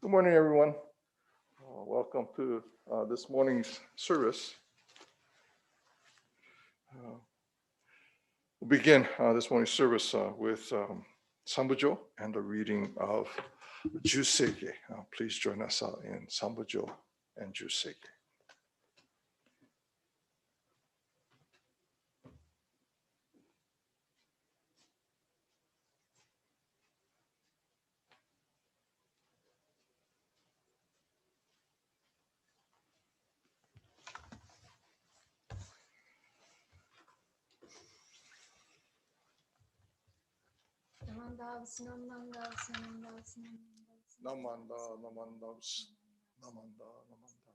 Good morning, everyone. Welcome to this morning's service. We'll begin this morning's service with Sambujo and the reading of Juseige. Please join us in Sambujo and Juseige. Namanda, namanda, namanda, namanda.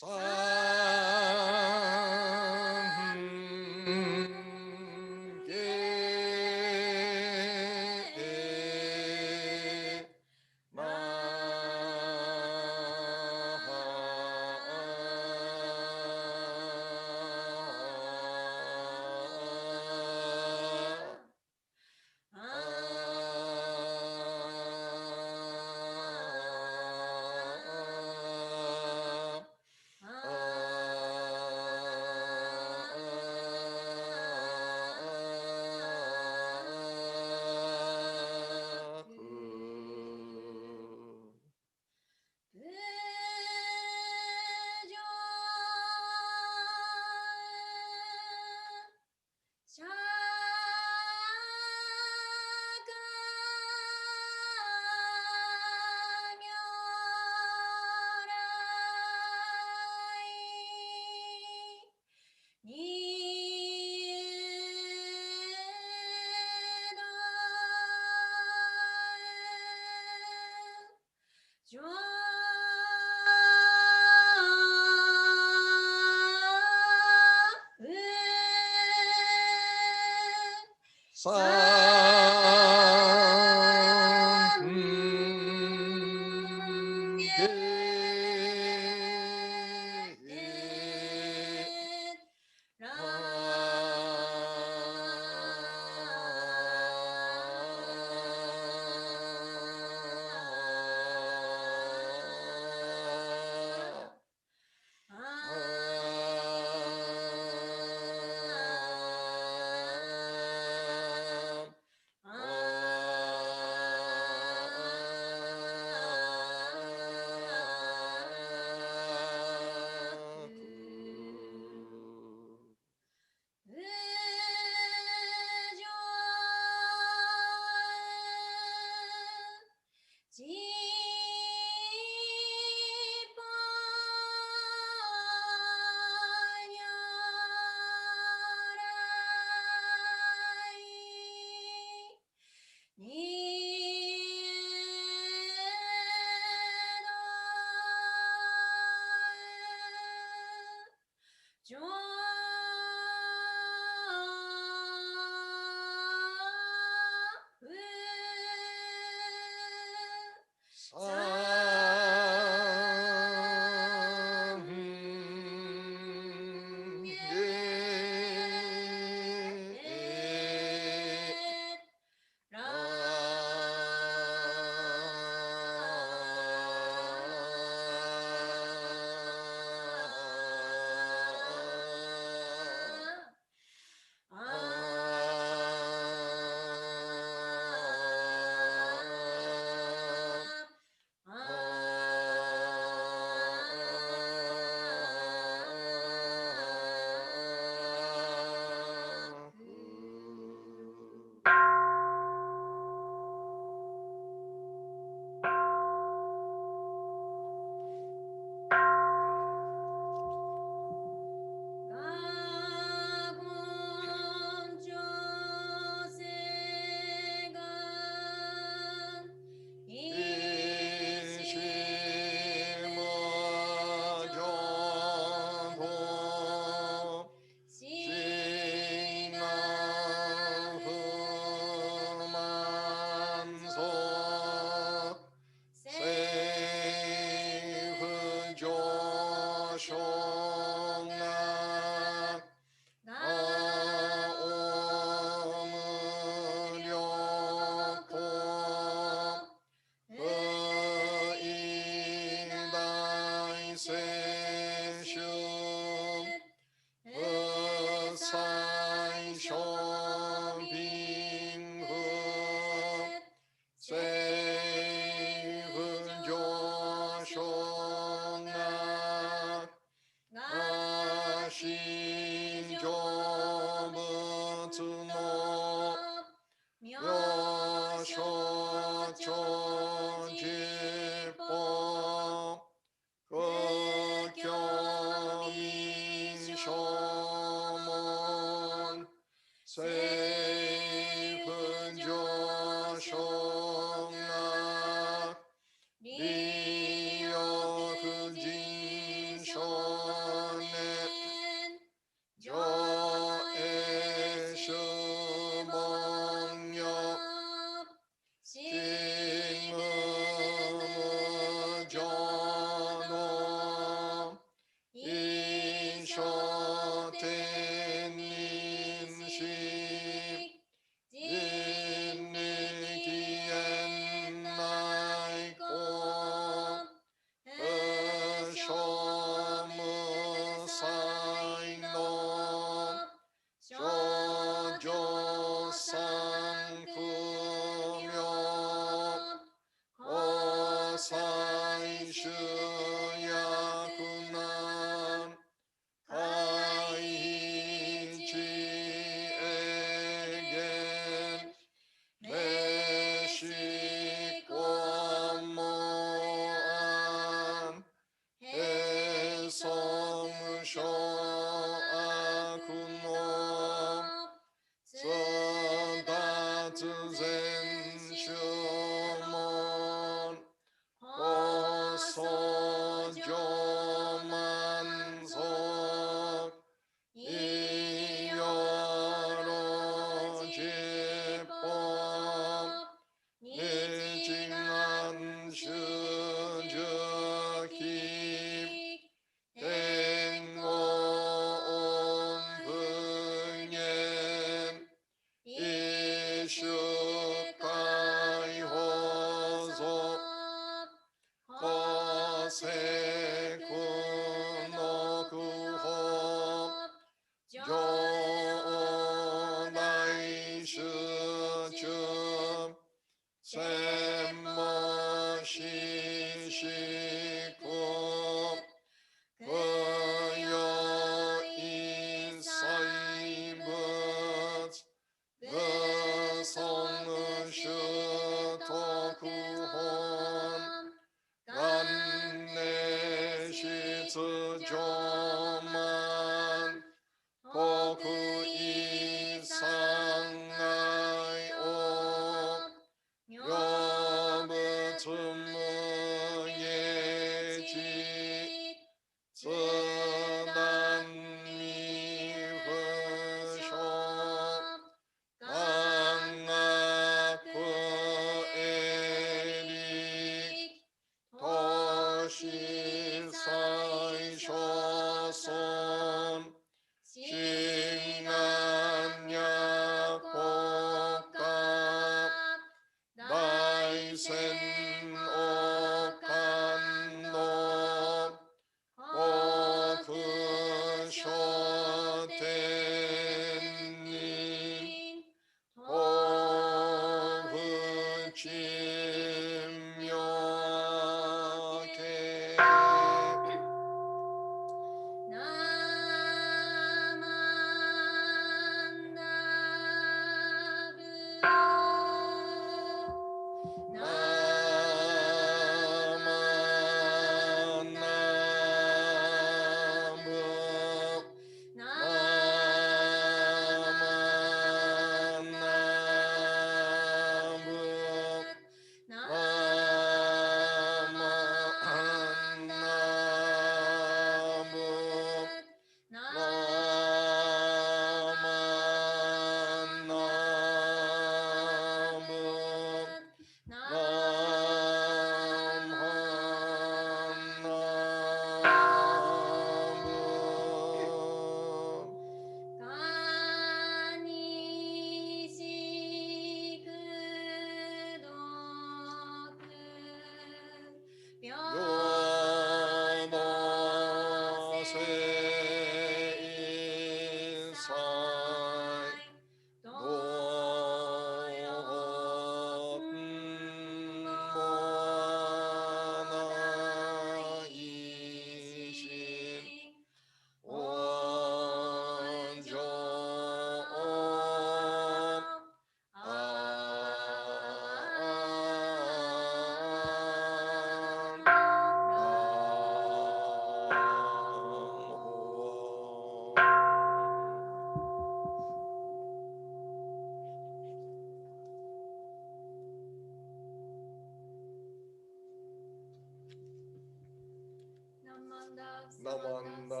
Namanda,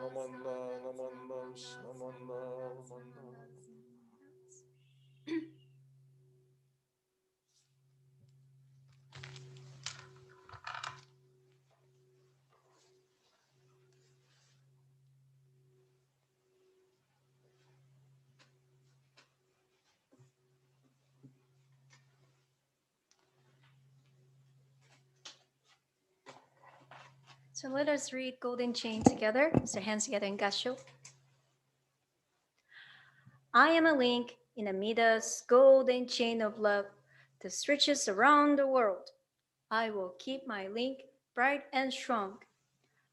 namanda, namanda, namanda, namanda. So let us read Golden Chain together. So hands together in Kansho. I am a link in Amida's golden chain of love that stretches around the world. I will keep my link bright and strong.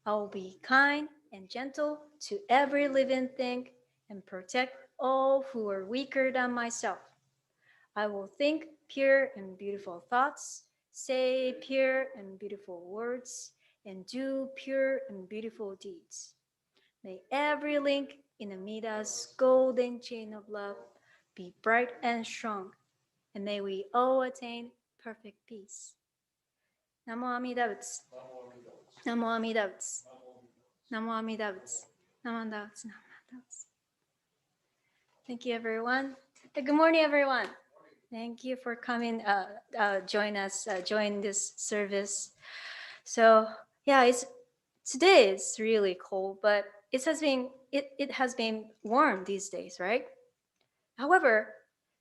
I will be kind and gentle to every living thing and protect all who are weaker than myself. I will think pure and beautiful thoughts, say pure and beautiful words, and do pure and beautiful deeds. May every link in Amida's golden chain of love be bright and strong, and may we all attain perfect peace. Namo Amida Butsu. Namo Amida Butsu. Namo Amida Butsu. Namo Amida Butsu. Namo Amida Butsu. Thank you, everyone. Good morning, everyone. Thank you for coming, join us, join this service. So yeah, today is really cold, but it has been warm these days, right? However,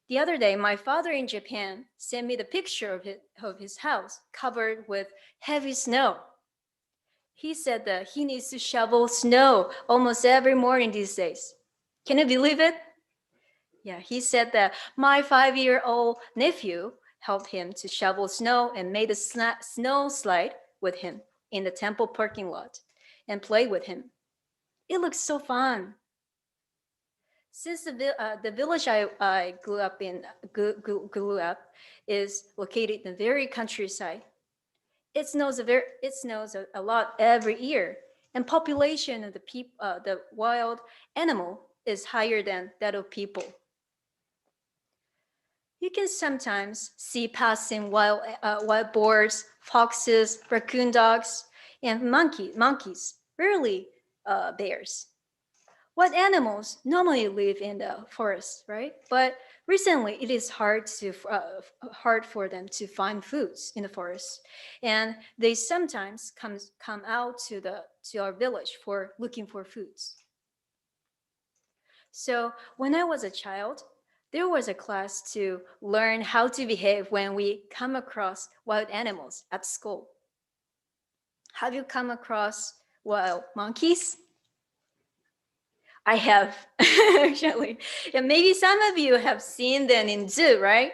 the other day, my father in Japan sent me the picture of his house covered with heavy snow. He said that he needs to shovel snow almost every morning these days. Can you believe it? Yeah, he said that my 5-year-old nephew helped him to shovel snow and made a snow slide with him in the temple parking lot and played with him. It looks so fun. Since the village I grew up is located in the very countryside, it snows a lot every year, and population of the wild animal is higher than that of people. You can sometimes see passing wild boars, foxes, raccoon dogs, and monkeys, rarely bears. What animals normally live in the forest, right? But recently, it is hard for them to find foods in the forest, and they sometimes come out to our village for looking for foods. So when I was a child, there was a class to learn how to behave when we come across wild animals at school. Have you come across wild monkeys? I have, actually. And maybe some of you have seen them in zoo, right?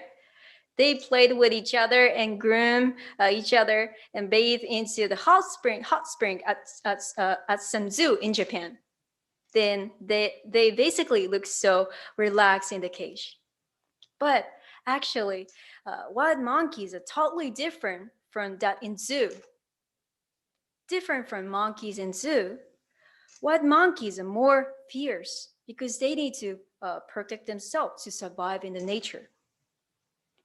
They played with each other and groom each other and bathe into the hot spring at some zoo in Japan. Then they basically look so relaxed in the cage. But actually, wild monkeys are totally different from that in zoo. Different from monkeys in zoo, wild monkeys are more fierce because they need to protect themselves to survive in the nature.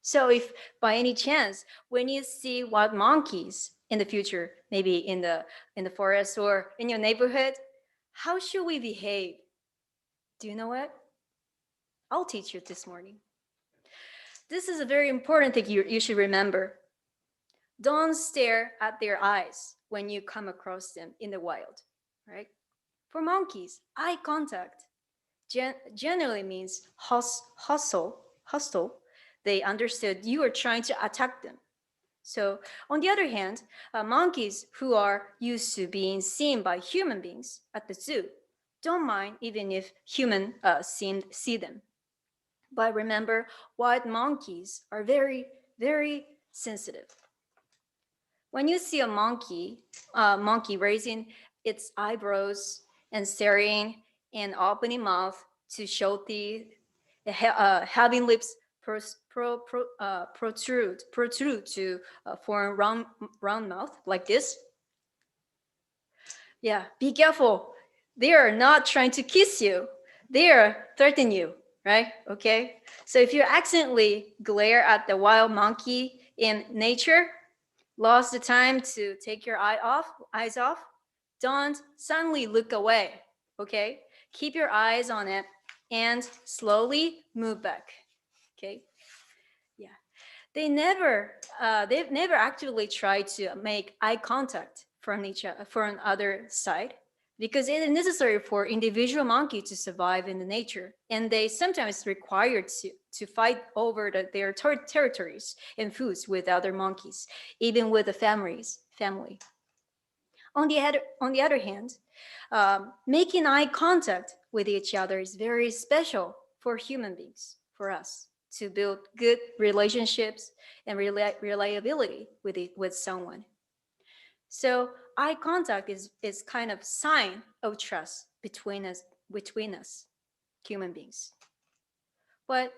So if by any chance, when you see wild monkeys in the future, maybe in the forest or in your neighborhood, how should we behave? Do you know it? I'll teach you this morning. This is a very important thing you should remember. Don't stare at their eyes when you come across them in the wild, right? For monkeys, eye contact generally means hostile. They understood you are trying to attack them. So, on the other hand, monkeys who are used to being seen by human beings at the zoo don't mind even if humans see them. But remember, wild monkeys are very, very sensitive. When you see a monkey raising its eyebrows and staring and opening mouth to show teeth, having lips protrude to form round mouth like this. Yeah, be careful. They are not trying to kiss you. They are threatening you, right? Okay. So if you accidentally glare at the wild monkey in nature, lost the time to take your eyes off, don't suddenly look away, okay? Keep your eyes on it and slowly move back, okay? Yeah. They've never actually tried to make eye contact from other side because it is necessary for individual monkey to survive in the nature, and they sometimes required to fight over their territories and foods with other monkeys, even with the family. On the other hand, making eye contact with each other is very special for human beings, for us, to build good relationships and reliability with someone. So eye contact is kind of sign of trust between us human beings. But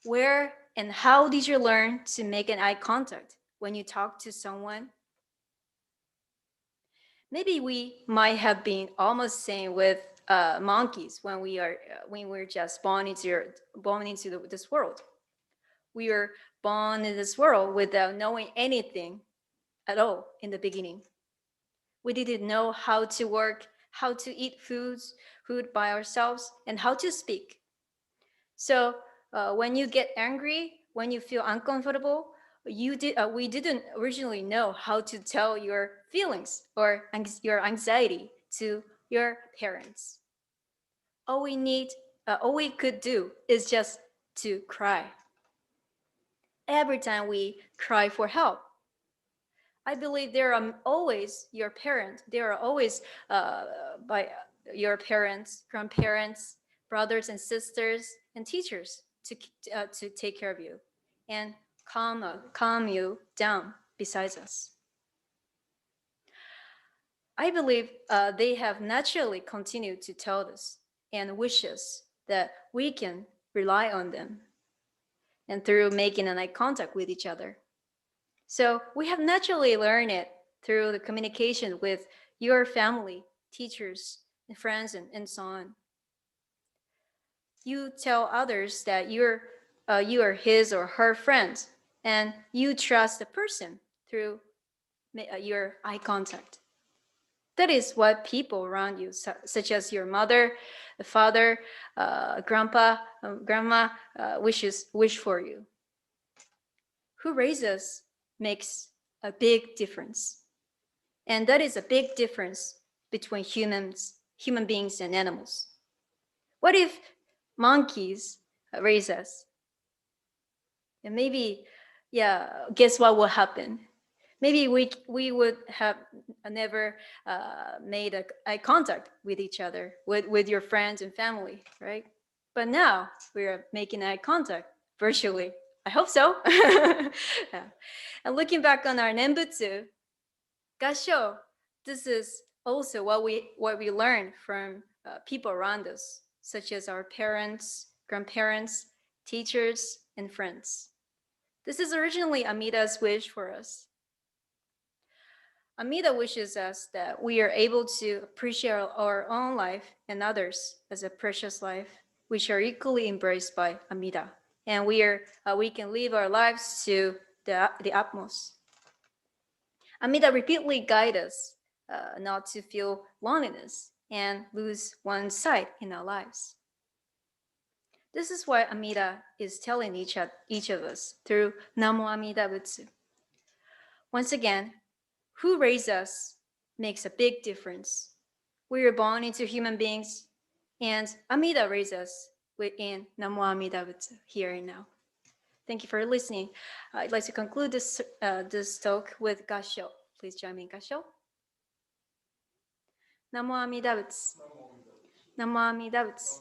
where and how did you learn to make an eye contact when you talk to someone? Maybe we might have been almost same with monkeys when we're just born into this world. We are born in this world without knowing anything at all in the beginning. We didn't know how to work, how to eat food by ourselves, and how to speak. So when you get angry, when you feel uncomfortable, we didn't originally know how to tell your feelings or your anxiety to your parents. All all we could do is just to cry. Every time we cry for help, I believe there are always your parents. There are always by your parents, grandparents, brothers and sisters, and teachers to take care of you and calm you down besides us. I believe they have naturally continued to tell us and wish us that we can rely on them and through making an eye contact with each other. So we have naturally learned it through the communication with your family, teachers, and friends, and so on. You tell others that you are his or her friend, and you trust the person through your eye contact. That is what people around you, such as your mother, the father, grandpa, grandma, wish for you. Who raised us makes a big difference. And that is a big difference between human beings and animals. What if monkeys raise us? And maybe, yeah, guess what will happen? Maybe we would have never made eye contact with each other, with your friends and family, right? But now we are making eye contact virtually. I hope so. Yeah. And looking back on our Nembutsu, Gassho, this is also what we learn from people around us, such as our parents, grandparents, teachers, and friends. This is originally Amida's wish for us. Amida wishes us that we are able to appreciate our own life and others as a precious life, which are equally embraced by Amida. And we can live our lives to the utmost. Amida repeatedly guides us not to feel loneliness and lose one sight in our lives. This is what Amida is telling each of us through Namo Amida Butsu. Once again, who raised us makes a big difference. We are born into human beings, and Amida raised us within Namo Amida Butsu, here and now. Thank you for listening. I'd like to conclude this talk with Gassho. Please join me in Gassho. Namo Amida Butsu. Namo Amida Butsu.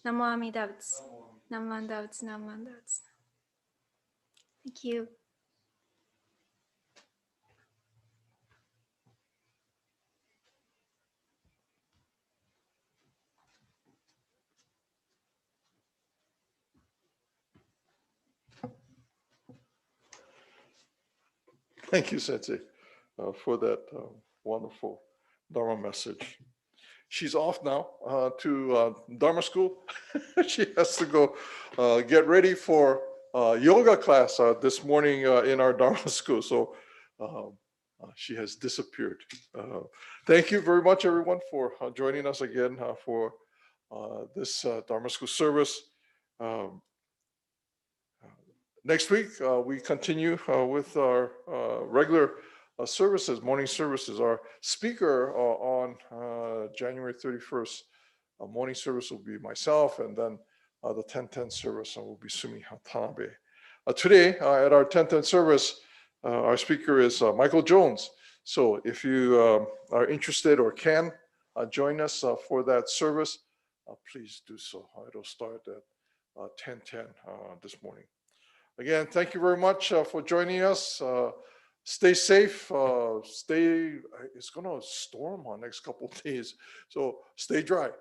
Namo Amida Butsu. Namo Amida Butsu. Namo Amida Butsu. Thank you. Thank you, Sensei, for that wonderful Dharma message. She's off now to Dharma school. She has to go get ready for yoga class this morning in our Dharma school. So she has disappeared. Thank you very much, everyone, for joining us again for this Dharma school service. Next week, we continue with our regular services, morning services. Our speaker on January 31st, morning service will be myself, and then the 10:10 service will be Sumi Hatanabe. Today, at our 10:10 service, our speaker is Michael Jones. So if you are interested or can join us for that service, please do so. It'll start at 10:10 this morning. Again, thank you very much for joining us. Stay safe. It's going to storm on next couple of days. So stay dry.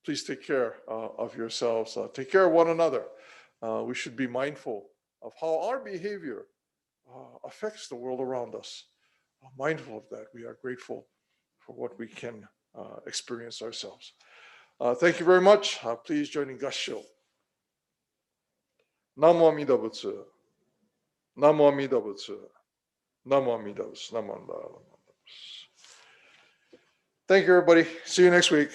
Please take care of yourselves. Take care of one another. We should be mindful of how our behavior affects the world around us. Mindful of that. We are grateful for what we can experience ourselves. Thank you very much. Please join in Gassho. Namo Amida Butsu. Namo Amida Butsu. Namo Amida Butsu. Namo Amida Butsu. Thank you, everybody. See you next week.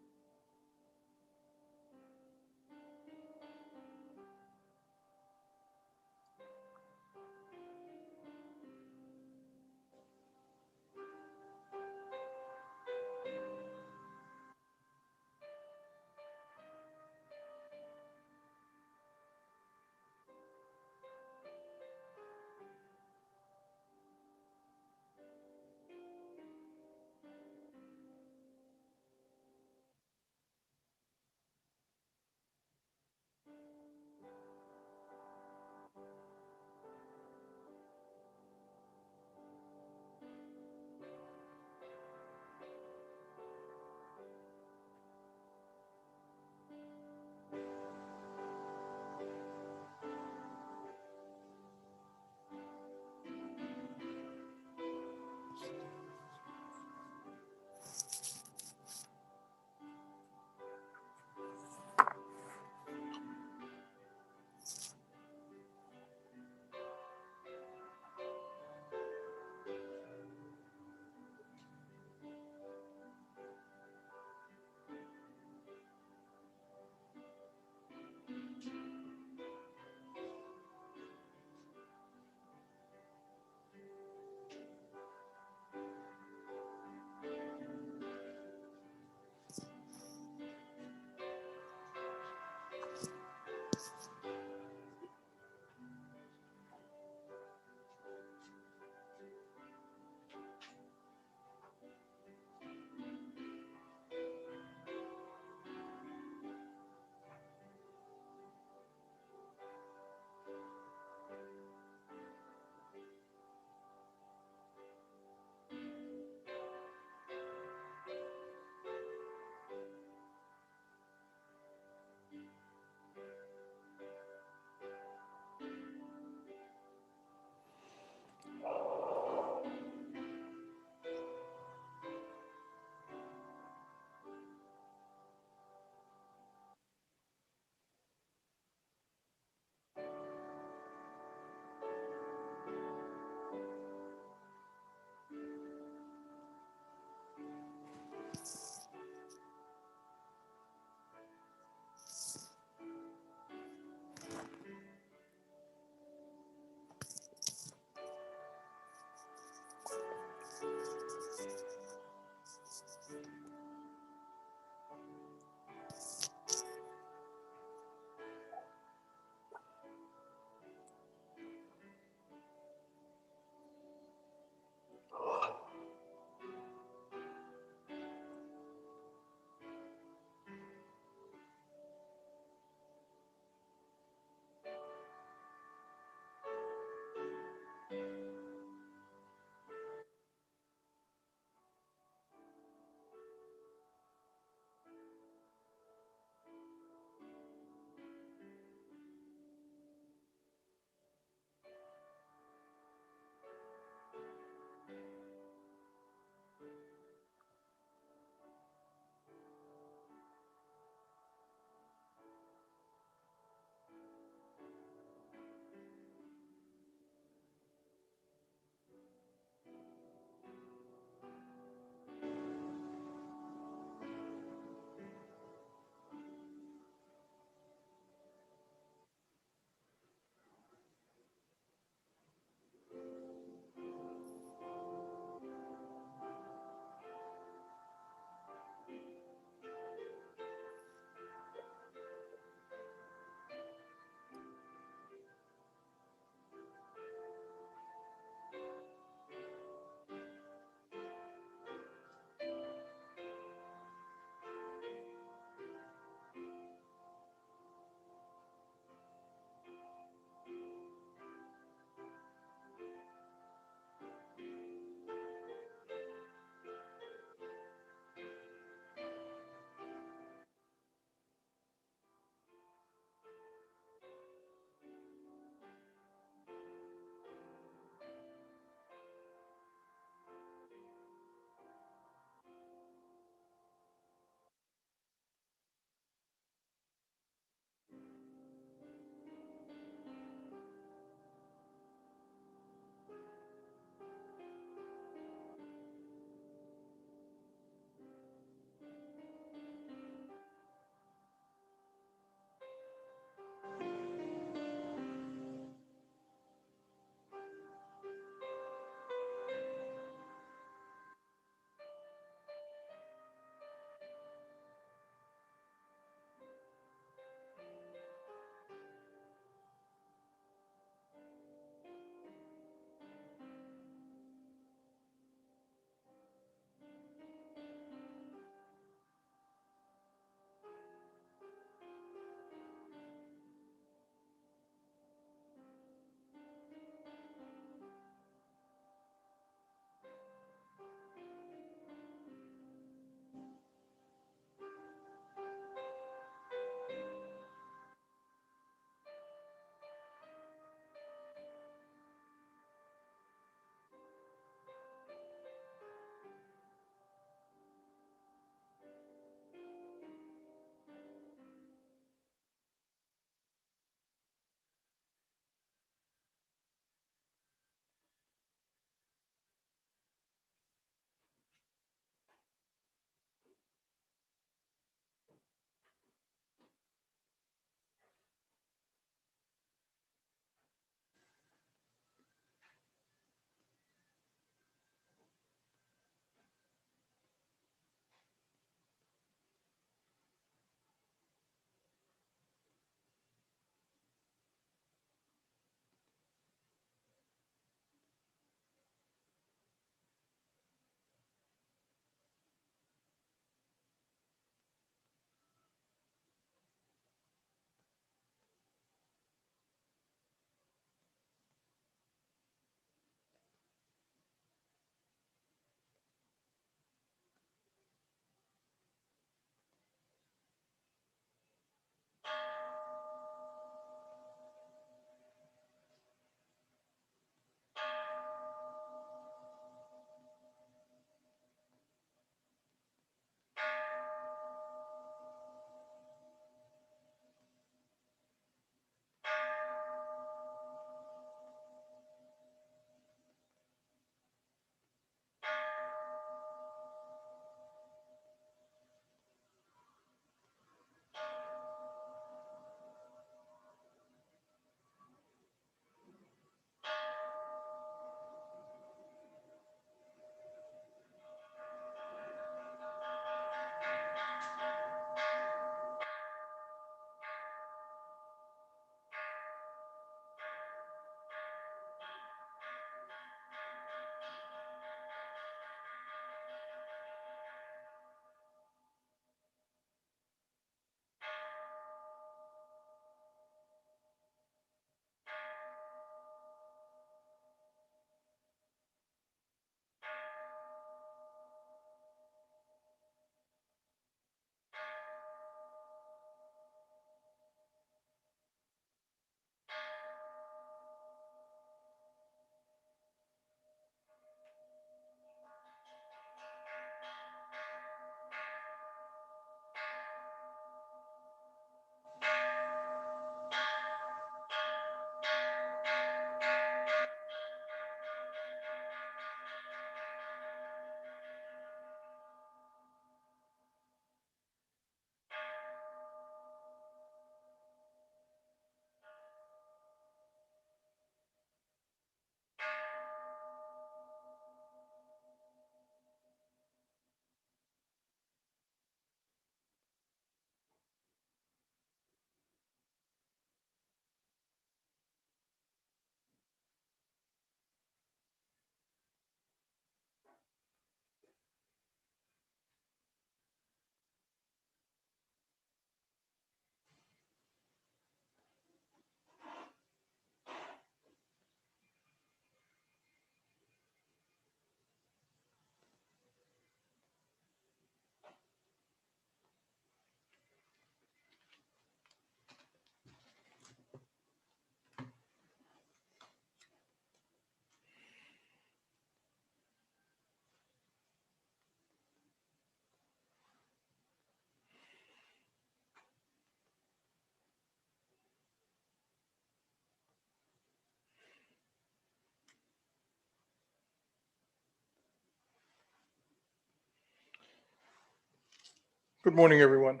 Good morning, everyone.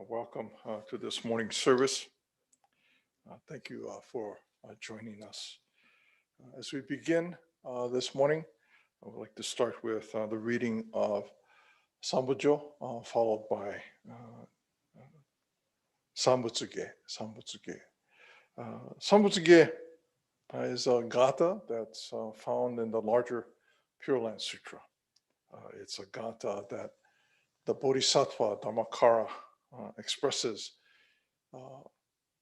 Welcome to this morning's service. Thank you for joining us. As we begin this morning, I would like to start with the reading of Sambujo, followed by Sanbutsuge. Sanbutsuge is a gata that's found in the larger Pure Land Sutra. It's a gata that the Bodhisattva Dharmakara expresses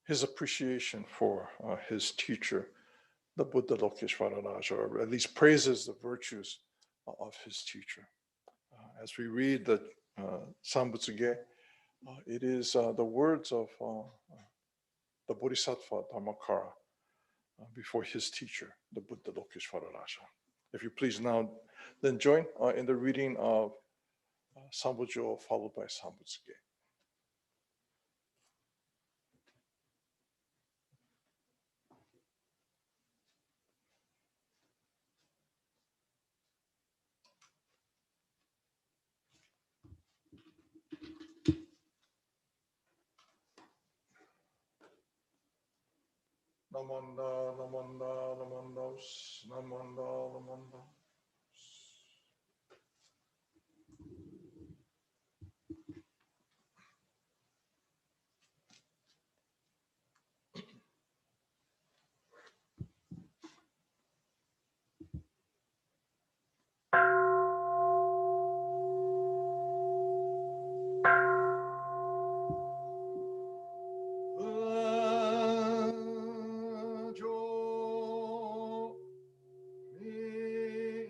his appreciation for his teacher, the Buddha Lokeshvara, or at least praises the virtues of his teacher. As we read the Sambutsuge, it is the words of the Bodhisattva Dharmakara before his teacher, the Buddha Lokeshvara. If you please now then join in the reading of Sambujo followed by Sambutsuge. Namanda, namanda, namandos, namanda, namanda. Jo mi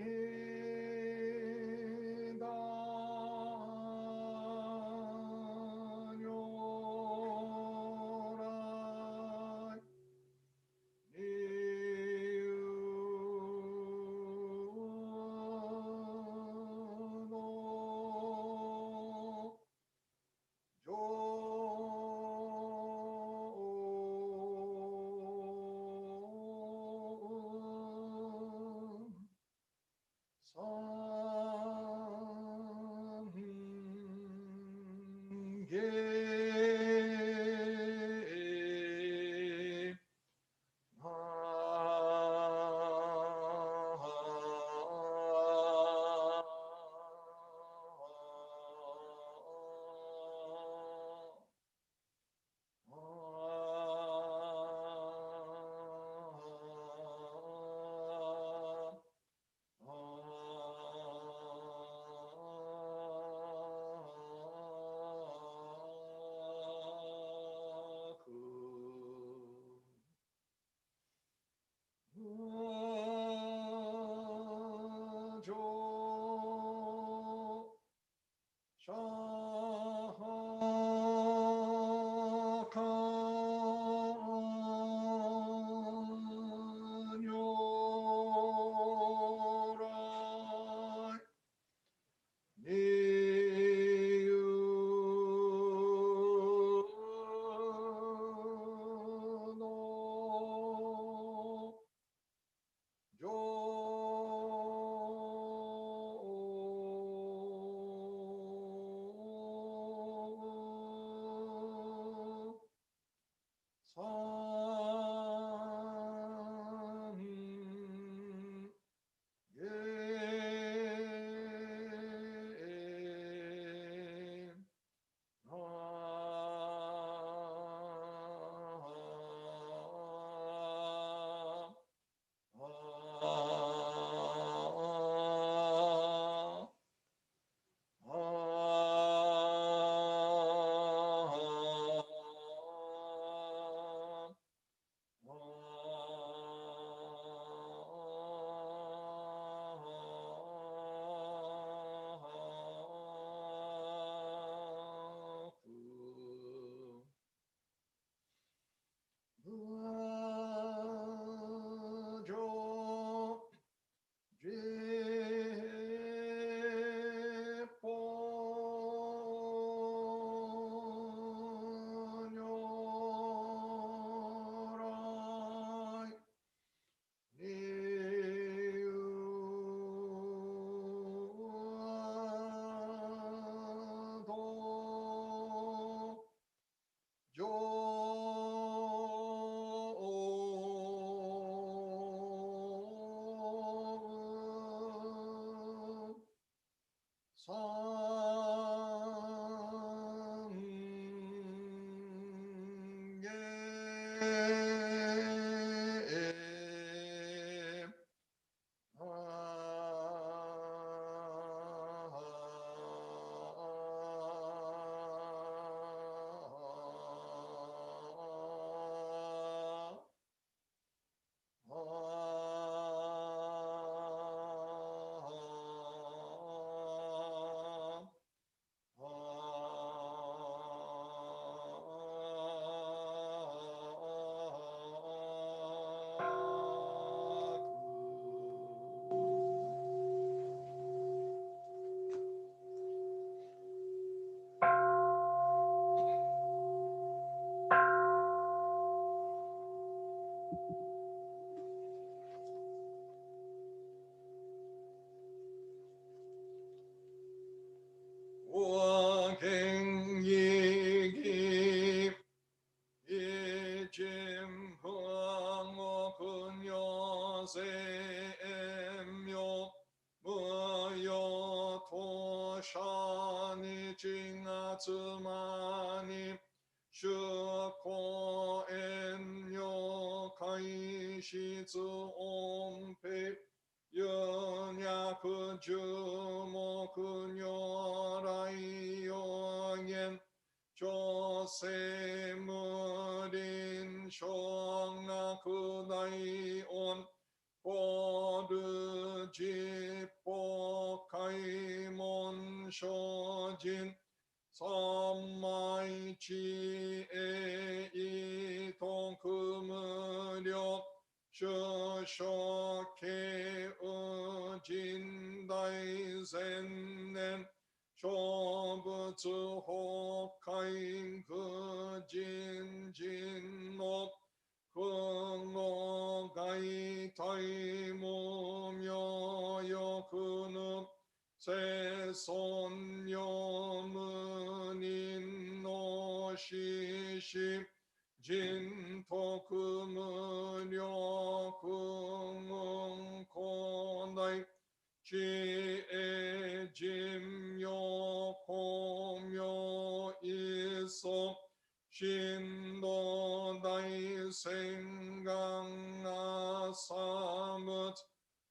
shani jingatsumani shuko enyo kai shizu onpe yonyaku jumoku nyorai yongen jose murin shongaku dai-on Bodu jippo kaimon shojin sammai chi e itoku muryo shusho ke ujin dai zennen shobutsu hokkai kujin jin no kungo gai tai mo myo yokunu se son yo munin no shishi jin toku muryo kungon kondai chi e jim yo komyo iso Shindo dai sengang asamut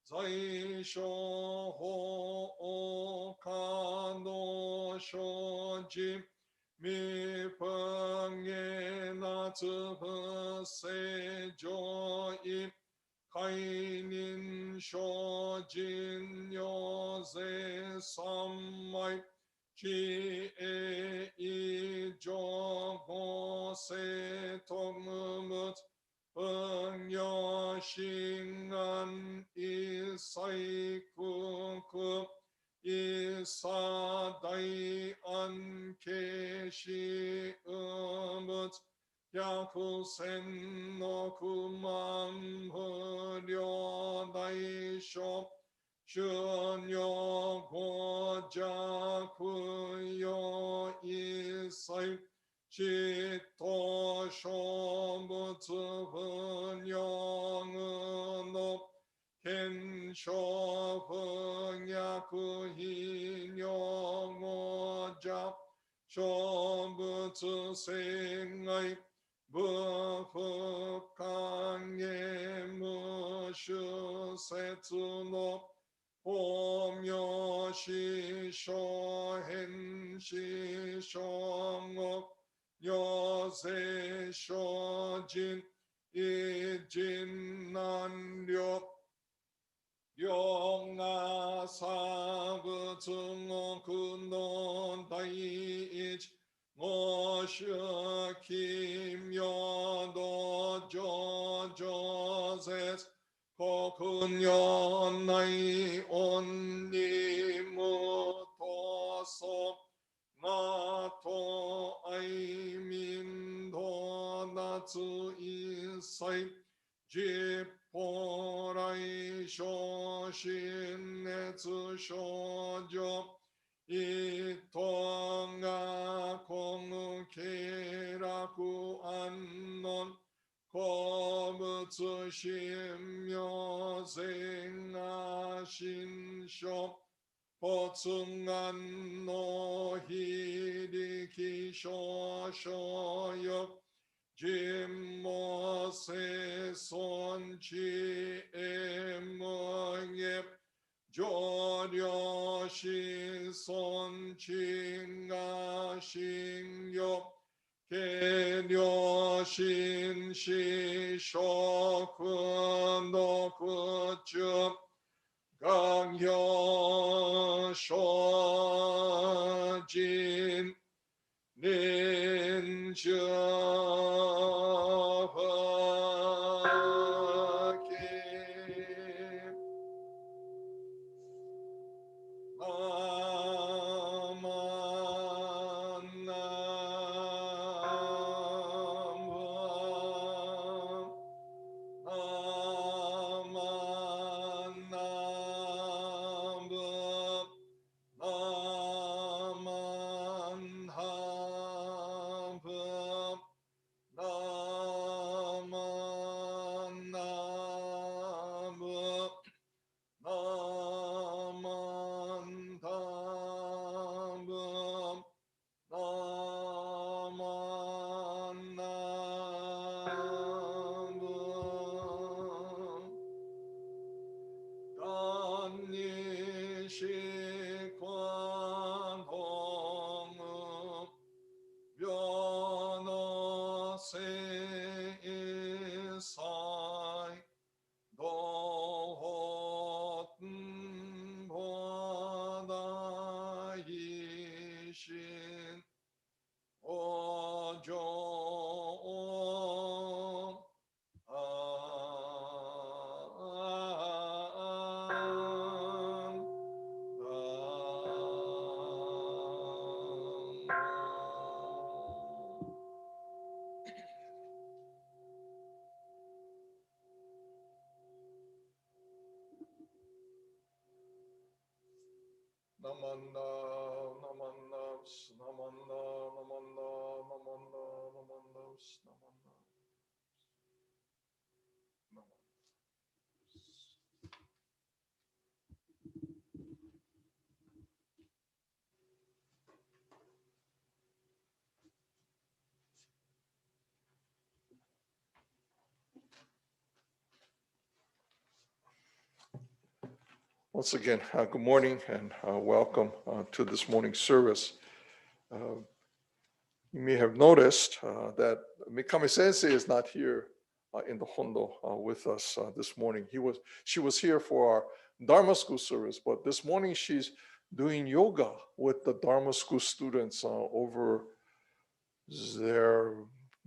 zai sho ho o kando shoji mi penge natsu se joi kainin shojin yoze sammai chi e i jogo se tongmut pengyo shingan i sai kuku i sa dai an ke shi umut yaku sen no kumam huryo dai sho shunyo goja kuyo isai chito shobutsu hunyo no kensho funyaku hinyo goja shobutsu sengai bufu kange mushu setsu no Homyo shi sho hen shi shongo yose shojin ijin nan ryo yonga sabutsu ngokuno dai ich ngoshu kimyo dojo joses kokunyo nai onni mutoso nato aimin do natsu isai jipporai shoshin netsu shoujo itonga kongu keraku annon Kobutsu shimyo zenga shinsho Potsungan no hiriki shoshoyo Jimmo se sonchi emonye Joryo shi sonchi nga shinyo Kenyo shin shi shoku no kuchu Gangyo shojin ninja hake Nam Namanda, namanda, namanda, namanda, namanda, namanda, namanda. Once again, good morning and welcome to this morning's service. You may have noticed that Mikame Sensei is not here in the Hondo with us this morning. She was here for our Dharma school service, but this morning she's doing yoga with the Dharma school students over their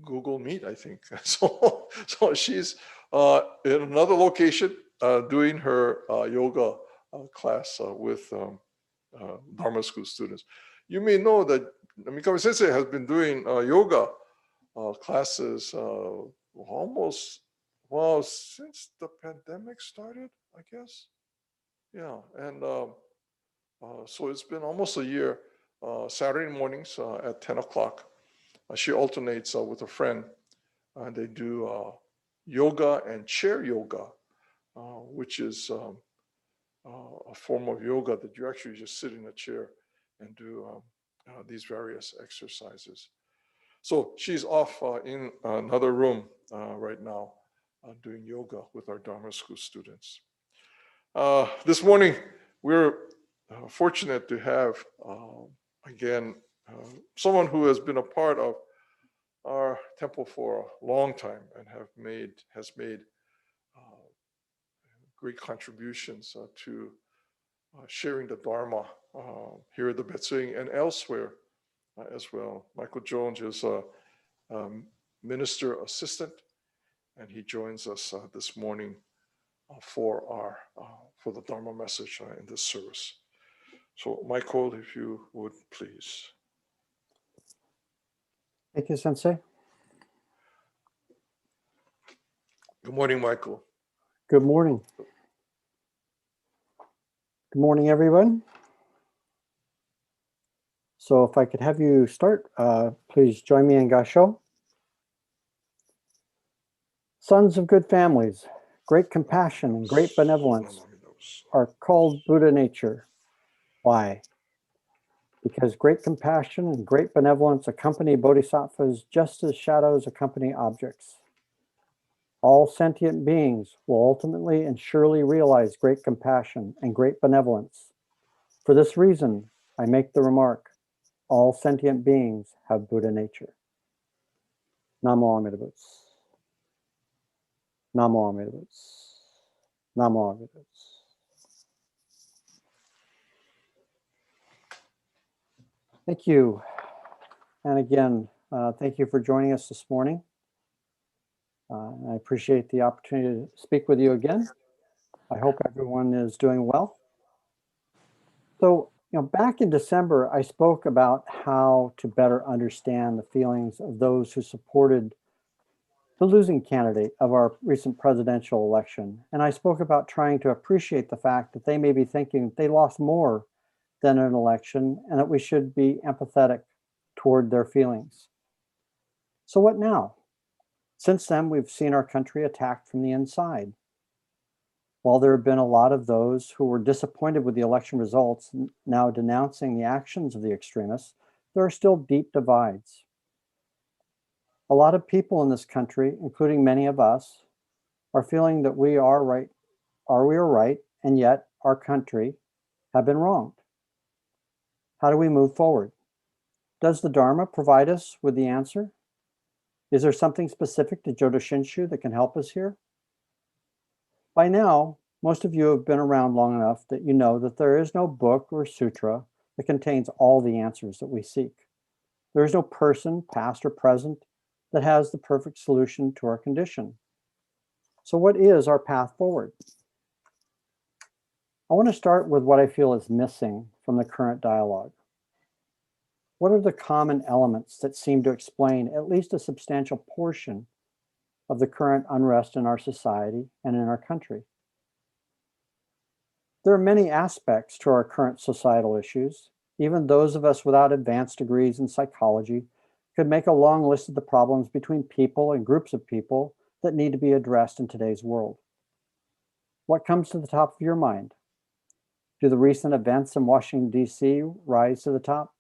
Google Meet, I think. So she's in another location doing her yoga class with Dharma school students. You may know that Mikame Sensei has been doing yoga classes almost, well, since the pandemic started, I guess. Yeah, and so it's been almost a year, Saturday mornings at 10 o'clock. She alternates with a friend. They do yoga and chair yoga, which is a form of yoga that you actually just sit in a chair and do these various exercises. So she's off in another room right now doing yoga with our Dharma school students. This morning, we're fortunate to have, again, someone who has been a part of our temple for a long time and has made great contributions to sharing the Dharma here at the Betsuin and elsewhere as well. Michael Jones is a minister assistant, and he joins us this morning for the Dharma message in this service. So, Michael, if you would please. Thank you, Sensei. Good morning, Michael. Good morning. Good morning, everyone. So if I could have you start, please join me in Kansho. Sons of good families, great compassion and great benevolence are called Buddha nature. Why? Because great compassion and great benevolence accompany bodhisattvas just as shadows accompany objects. All sentient beings will ultimately and surely realize great compassion and great benevolence. For this reason, I make the remark, all sentient beings have Buddha nature. Namo Amida Butsu. Namo Amida Butsu. Namo Amida Butsu. Thank you. And again, thank you for joining us this morning. I appreciate the opportunity to speak with you again. I hope everyone is doing well. So, back in December, I spoke about how to better understand the feelings of those who supported the losing candidate of our recent presidential election. And I spoke about trying to appreciate the fact that they may be thinking they lost more than an election and that we should be empathetic toward their feelings. So what now? Since then, we've seen our country attacked from the inside. While there have been a lot of those who were disappointed with the election results now denouncing the actions of the extremists, there are still deep divides. A lot of people in this country, including many of us, are feeling that we are right, and yet our country have been wronged. How do we move forward? Does the Dharma provide us with the answer? Is there something specific to Jodo Shinshu that can help us here? By now, most of you have been around long enough that you know that there is no book or sutra that contains all the answers that we seek. There is no person, past or present, that has the perfect solution to our condition. So what is our path forward? I want to start with what I feel is missing from the current dialogue. What are the common elements that seem to explain at least a substantial portion of the current unrest in our society and in our country? There are many aspects to our current societal issues. Even those of us without advanced degrees in psychology could make a long list of the problems between people and groups of people that need to be addressed in today's world. What comes to the top of your mind? Do the recent events in Washington, D.C. rise to the top?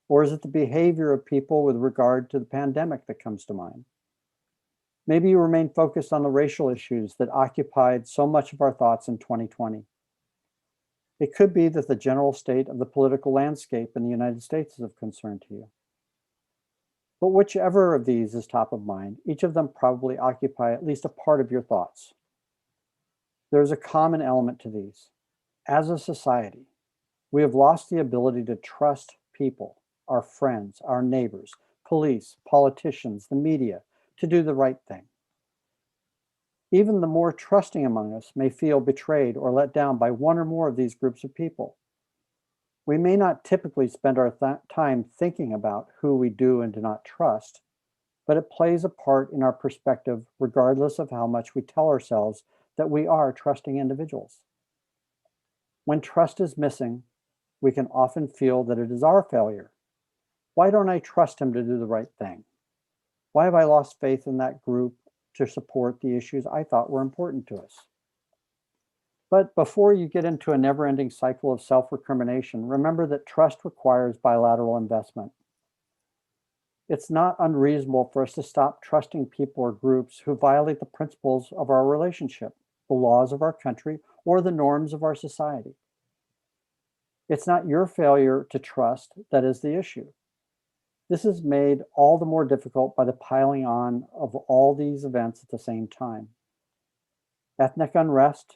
Or is it the behavior of people with regard to the pandemic that comes to mind? Maybe you remain focused on the racial issues that occupied so much of our thoughts in 2020. It could be that the general state of the political landscape in the United States is of concern to you. But whichever of these is top of mind, each of them probably occupy at least a part of your thoughts. There's a common element to these. As a society, we have lost the ability to trust people, our friends, our neighbors, police, politicians, the media, to do the right thing. Even the more trusting among us may feel betrayed or let down by one or more of these groups of people. We may not typically spend our time thinking about who we do and do not trust, but it plays a part in our perspective regardless of how much we tell ourselves that we are trusting individuals. When trust is missing, we can often feel that it is our failure. Why don't I trust him to do the right thing? Why have I lost faith in that group to support the issues I thought were important to us? But before you get into a never-ending cycle of self-recrimination, remember that trust requires bilateral investment. It's not unreasonable for us to stop trusting people or groups who violate the principles of our relationship, the laws of our country, or the norms of our society. It's not your failure to trust that is the issue. This is made all the more difficult by the piling on of all these events at the same time. Ethnic unrest,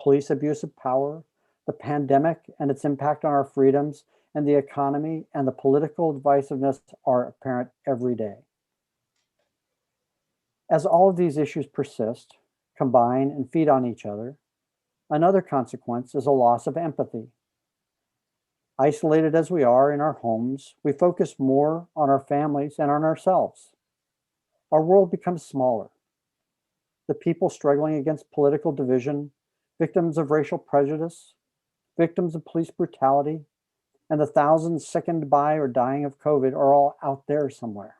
police abuse of power, the pandemic and its impact on our freedoms, and the economy and the political divisiveness are apparent every day. As all of these issues persist, combine, and feed on each other, another consequence is a loss of empathy. Isolated as we are in our homes, we focus more on our families and on ourselves. Our world becomes smaller. The people struggling against political division, victims of racial prejudice, victims of police brutality, and the thousands sickened by or dying of COVID are all out there somewhere.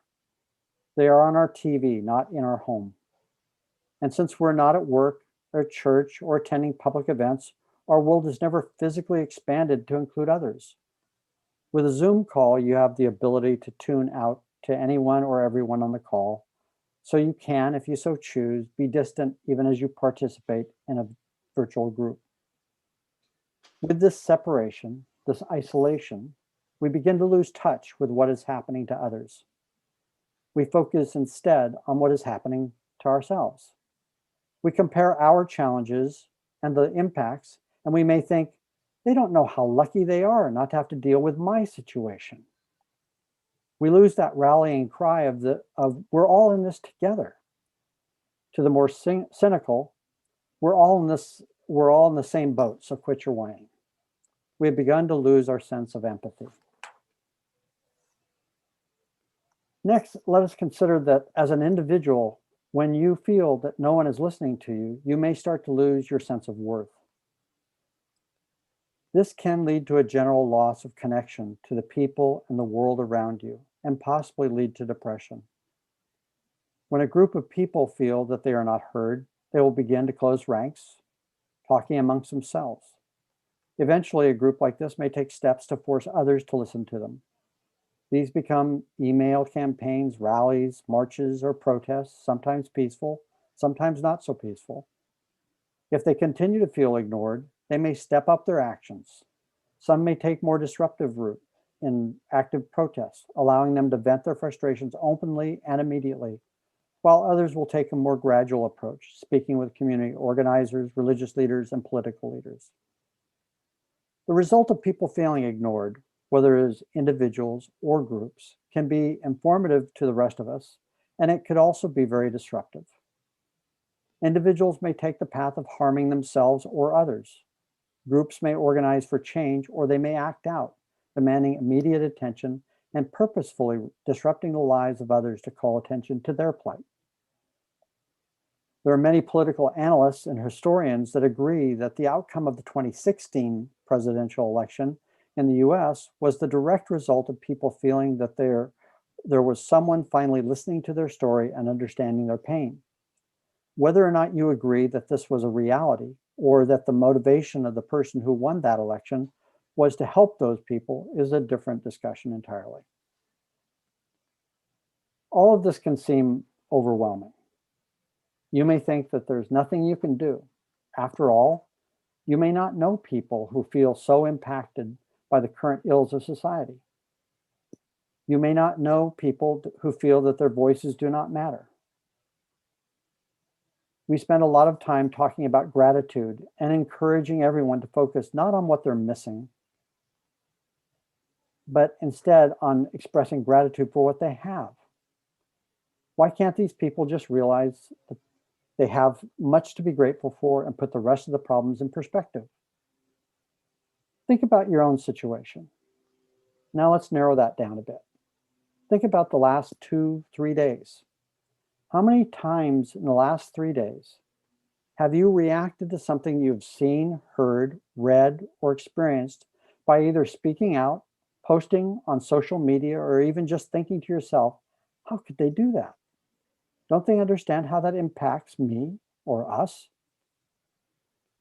They are on our TV, not in our home. And since we're not at work or church or attending public events, our world has never physically expanded to include others. With a Zoom call, you have the ability to tune out to anyone or everyone on the call, so you can, if you so choose, be distant even as you participate in a virtual group. With this separation, this isolation, we begin to lose touch with what is happening to others. We focus instead on what is happening to ourselves. We compare our challenges and the impacts, and we may think, they don't know how lucky they are not to have to deal with my situation. We lose that rallying cry of we're all in this together. To the more cynical, we're all in the same boat, so quit your whining. We have begun to lose our sense of empathy. Next, let us consider that as an individual, when you feel that no one is listening to you, you may start to lose your sense of worth. This can lead to a general loss of connection to the people and the world around you, and possibly lead to depression. When a group of people feel that they are not heard, they will begin to close ranks, talking amongst themselves. Eventually, a group like this may take steps to force others to listen to them. These become email campaigns, rallies, marches, or protests, sometimes peaceful, sometimes not so peaceful. If they continue to feel ignored, they may step up their actions. Some may take more disruptive route in active protests, allowing them to vent their frustrations openly and immediately, while others will take a more gradual approach, speaking with community organizers, religious leaders, and political leaders. The result of people feeling ignored, whether as individuals or groups, can be informative to the rest of us, and it could also be very disruptive. Individuals may take the path of harming themselves or others. Groups may organize for change, or they may act out, demanding immediate attention and purposefully disrupting the lives of others to call attention to their plight. There are many political analysts and historians that agree that the outcome of the 2016 presidential election in the US was the direct result of people feeling that there was someone finally listening to their story and understanding their pain. Whether or not you agree that this was a reality or that the motivation of the person who won that election was to help those people is a different discussion entirely. All of this can seem overwhelming. You may think that there's nothing you can do. After all, you may not know people who feel so impacted by the current ills of society. You may not know people who feel that their voices do not matter. We spend a lot of time talking about gratitude and encouraging everyone to focus not on what they're missing, but instead on expressing gratitude for what they have. Why can't these people just realize that they have much to be grateful for and put the rest of the problems in perspective? Think about your own situation. Now let's narrow that down a bit. Think about the last 2-3 days. How many times in the last 3 days have you reacted to something you've seen, heard, read, or experienced by either speaking out, posting on social media, or even just thinking to yourself, how could they do that? Don't they understand how that impacts me or us?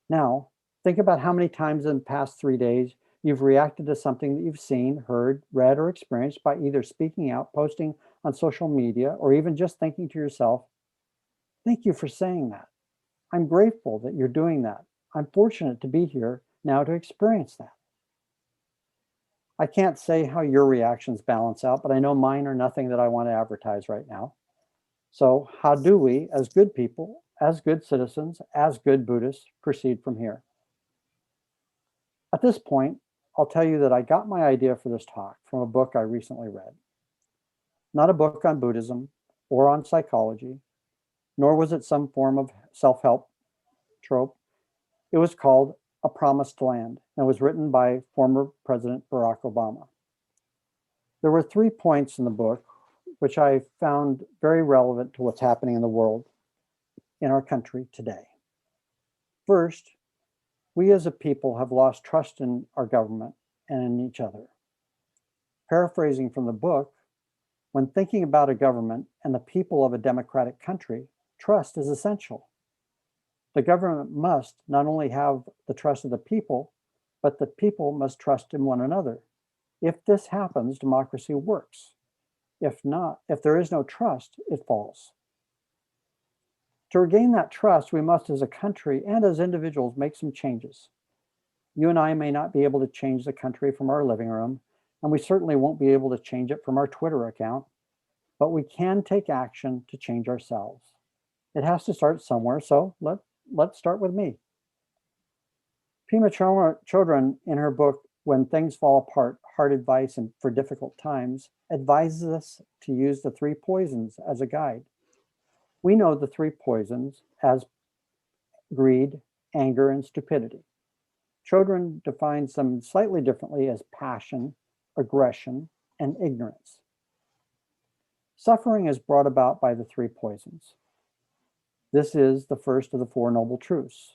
Now, think about how many times in the past 3 days you've reacted to something that you've seen, heard, read, or experienced by either speaking out, posting on social media, or even just thinking to yourself, thank you for saying that. I'm grateful that you're doing that. I'm fortunate to be here now to experience that. I can't say how your reactions balance out, but I know mine are nothing that I want to advertise right now. So how do we, as good people, as good citizens, as good Buddhists, proceed from here? At this point, I'll tell you that I got my idea for this talk from a book I recently read. Not a book on Buddhism or on psychology, nor was it some form of self-help trope. It was called A Promised Land and was written by former President Barack Obama. There were 3 points in the book which I found very relevant to what's happening in the world, in our country today. First, we as a people have lost trust in our government and in each other. Paraphrasing from the book, when thinking about a government and the people of a democratic country, trust is essential. The government must not only have the trust of the people, but the people must trust in one another. If this happens, democracy works. If not, if there is no trust, it falls. To regain that trust, we must as a country and as individuals make some changes. You and I may not be able to change the country from our living room, and we certainly won't be able to change it from our Twitter account, but we can take action to change ourselves. It has to start somewhere, so let's start with me. Pema Chodron, in her book, When Things Fall Apart, Hard Advice for Difficult Times, advises us to use the 3 poisons as a guide. We know the 3 poisons as greed, anger, and stupidity. Chodron defines them slightly differently as passion, aggression, and ignorance. Suffering is brought about by the 3 poisons. This is the first of the 4 noble truths,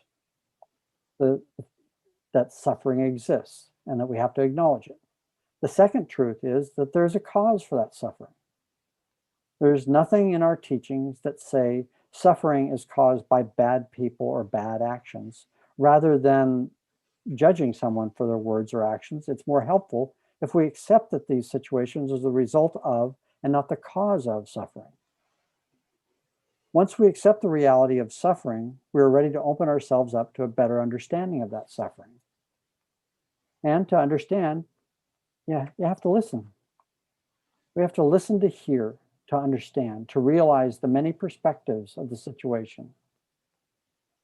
that suffering exists and that we have to acknowledge it. The second truth is that there's a cause for that suffering. There's nothing in our teachings that say suffering is caused by bad people or bad actions. Rather than judging someone for their words or actions, it's more helpful if we accept that these situations are the result of and not the cause of suffering. Once we accept the reality of suffering, we're ready to open ourselves up to a better understanding of that suffering. And to understand, you have to listen. We have to listen to hear, to understand, to realize the many perspectives of the situation.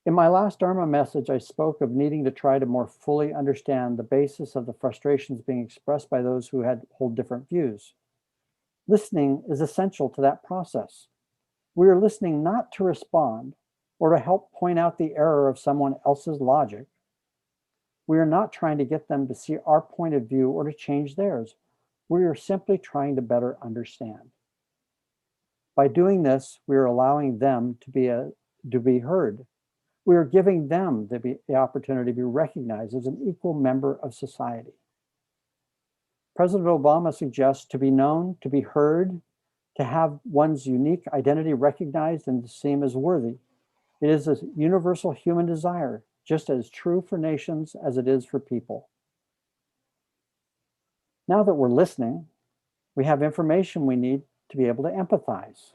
In my last Dharma message, I spoke of needing to try to more fully understand the basis of the frustrations being expressed by those who hold different views. Listening is essential to that process. We are listening not to respond or to help point out the error of someone else's logic. We are not trying to get them to see our point of view or to change theirs. We are simply trying to better understand. By doing this, we are allowing them to be to be heard. We are giving them the opportunity to be recognized as an equal member of society. President Obama suggests to be known, to be heard, to have one's unique identity recognized and to seem as worthy. It is a universal human desire, just as true for nations as it is for people. Now that we're listening, we have information we need to be able to empathize.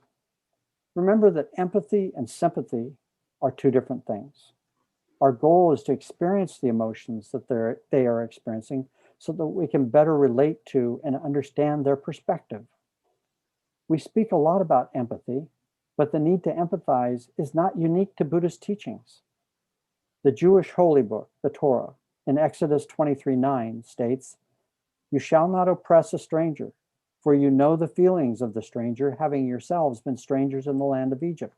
Remember that empathy and sympathy are two different things. Our goal is to experience the emotions that they are experiencing so that we can better relate to and understand their perspective. We speak a lot about empathy, but the need to empathize is not unique to Buddhist teachings. The Jewish holy book, the Torah, in Exodus 23:9 states, "You shall not oppress a stranger, for you know the feelings of the stranger, having yourselves been strangers in the land of Egypt."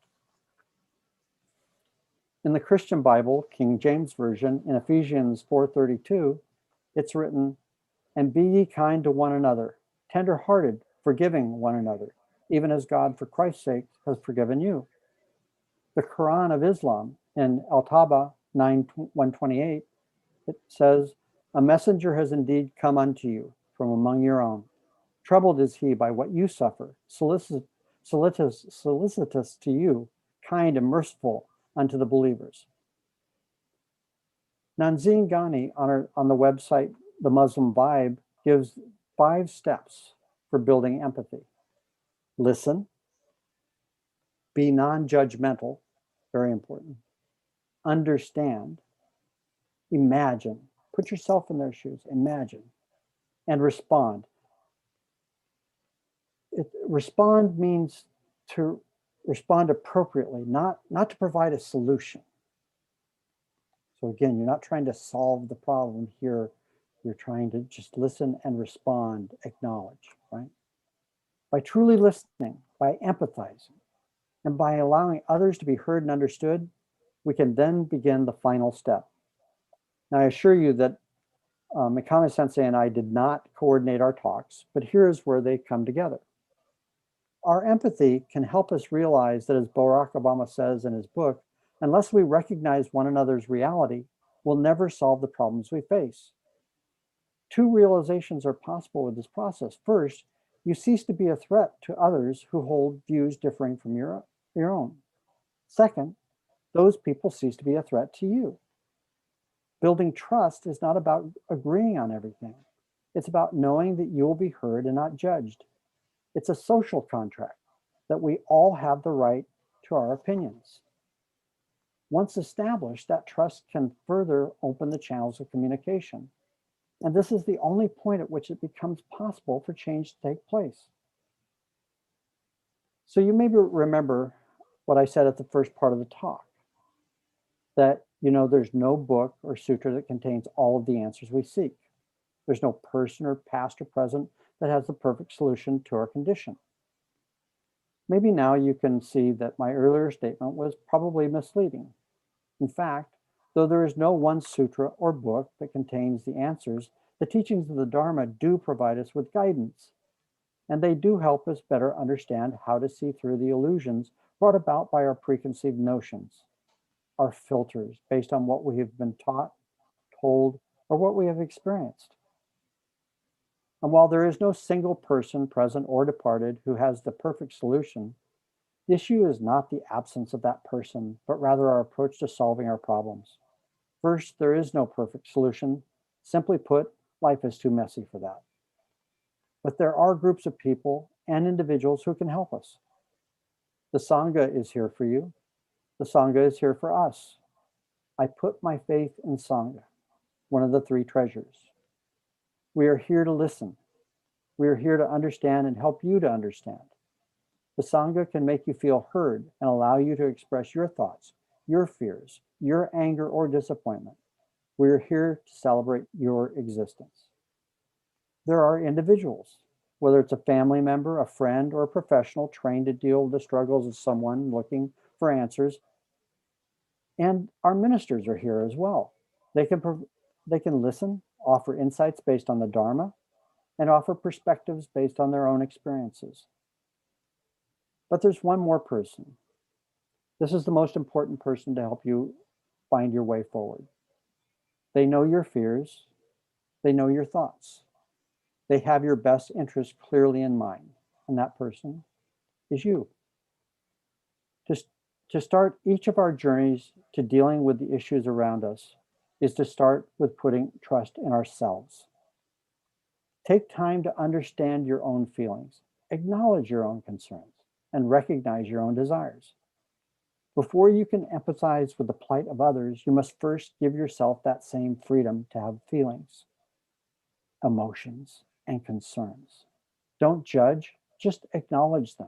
In the Christian Bible, King James Version, in Ephesians 4:32, it's written, "And be ye kind to one another, tender-hearted, forgiving one another, even as God, for Christ's sake, has forgiven you." The Quran of Islam, in Al-Taba 9:128, it says, "A messenger has indeed come unto you from among your own. Troubled is he by what you suffer, solicitous to you, kind and merciful unto the believers." Nanzin Ghani on the website The Muslim Vibe gives 5 steps for building empathy. Listen, be non-judgmental, very important. Understand, imagine, put yourself in their shoes, imagine, and respond. Respond means to respond appropriately, not to provide a solution. So again, you're not trying to solve the problem here. You're trying to just listen and respond, acknowledge, right? By truly listening, by empathizing, and by allowing others to be heard and understood, we can then begin the final step. Now, I assure you that Mikame Sensei and I did not coordinate our talks, but here's where they come together. Our empathy can help us realize that, as Barack Obama says in his book, unless we recognize one another's reality, we'll never solve the problems we face. 2 realizations are possible with this process. First, you cease to be a threat to others who hold views differing from your own. Second, those people cease to be a threat to you. Building trust is not about agreeing on everything. It's about knowing that you will be heard and not judged. It's a social contract that we all have the right to our opinions. Once established, that trust can further open the channels of communication. And this is the only point at which it becomes possible for change to take place. So you maybe remember what I said at the first part of the talk, that there's no book or sutra that contains all of the answers we seek. There's no person or past or present that has the perfect solution to our condition. Maybe now you can see that my earlier statement was probably misleading. In fact, though there is no one sutra or book that contains the answers, the teachings of the Dharma do provide us with guidance, and they do help us better understand how to see through the illusions brought about by our preconceived notions, our filters based on what we have been taught, told, or what we have experienced. And while there is no single person, present or departed, who has the perfect solution, the issue is not the absence of that person, but rather our approach to solving our problems. First, there is no perfect solution. Simply put, life is too messy for that. But there are groups of people and individuals who can help us. The Sangha is here for you. The Sangha is here for us. I put my faith in Sangha, one of the 3 treasures. We are here to listen. We are here to understand and help you to understand. The Sangha can make you feel heard and allow you to express your thoughts, your fears, your anger or disappointment. We are here to celebrate your existence. There are individuals, whether it's a family member, a friend, or a professional trained to deal with the struggles of someone looking for answers. And our ministers are here as well. They can listen, offer insights based on the Dharma, and offer perspectives based on their own experiences. But there's one more person. This is the most important person to help you find your way forward. They know your fears. They know your thoughts. They have your best interest clearly in mind, and that person is you. Just to start each of our journeys to dealing with the issues around us is to start with putting trust in ourselves. Take time to understand your own feelings, acknowledge your own concerns, and recognize your own desires. Before you can empathize with the plight of others, you must first give yourself that same freedom to have feelings, emotions, and concerns. Don't judge, just acknowledge them.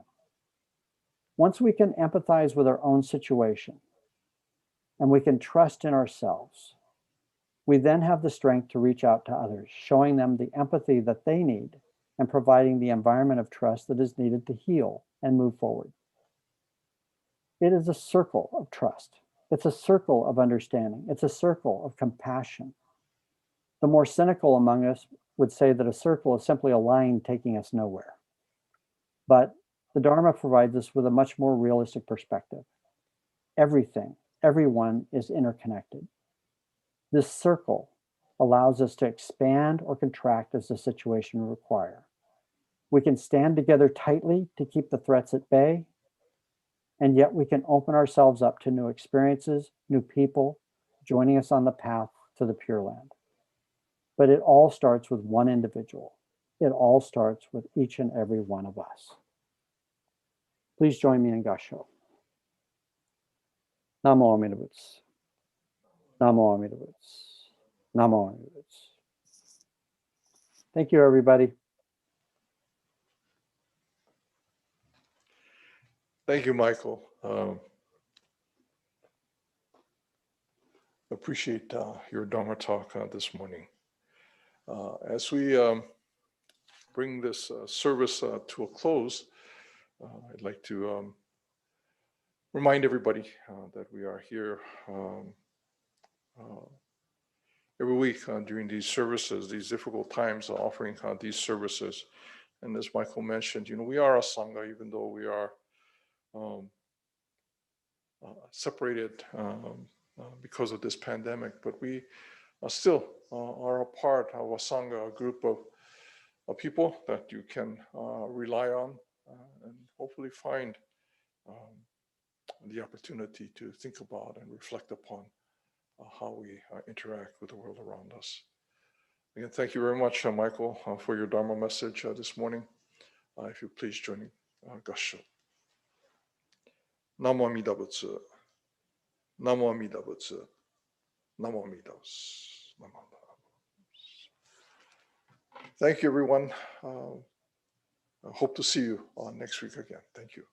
Once we can empathize with our own situation and we can trust in ourselves, we then have the strength to reach out to others, showing them the empathy that they need and providing the environment of trust that is needed to heal and move forward. It is a circle of trust. It's a circle of understanding. It's a circle of compassion. The more cynical among us would say that a circle is simply a line taking us nowhere. But the Dharma provides us with a much more realistic perspective. Everything, everyone is interconnected. This circle allows us to expand or contract as the situation requires. We can stand together tightly to keep the threats at bay, and yet we can open ourselves up to new experiences, new people, joining us on the path to the Pure Land. But it all starts with one individual. It all starts with each and every one of us. Please join me in Kansho. Namo Amida Butsu. Namo Amida Butsu. Namo Amida Butsu. Thank you, everybody. Thank you, Michael. Appreciate your Dharma talk this morning. As we bring this service to a close, I'd like to remind everybody that we are here every week during these services, these difficult times, offering these services. And as Michael mentioned, we are a Sangha, even though we are separated because of this pandemic, but we still are a part of a Sangha, a group of people that you can rely on and hopefully find the opportunity to think about and reflect upon how we interact with the world around us. Again, thank you very much, Michael, for your Dharma message this morning. If you please join me, Kansho. Namo Amida Butsu. Namo Amida Butsu. Namo Amida Butsu. Namo Amida Butsu. Thank you, everyone. I hope to see you next week again. Thank you.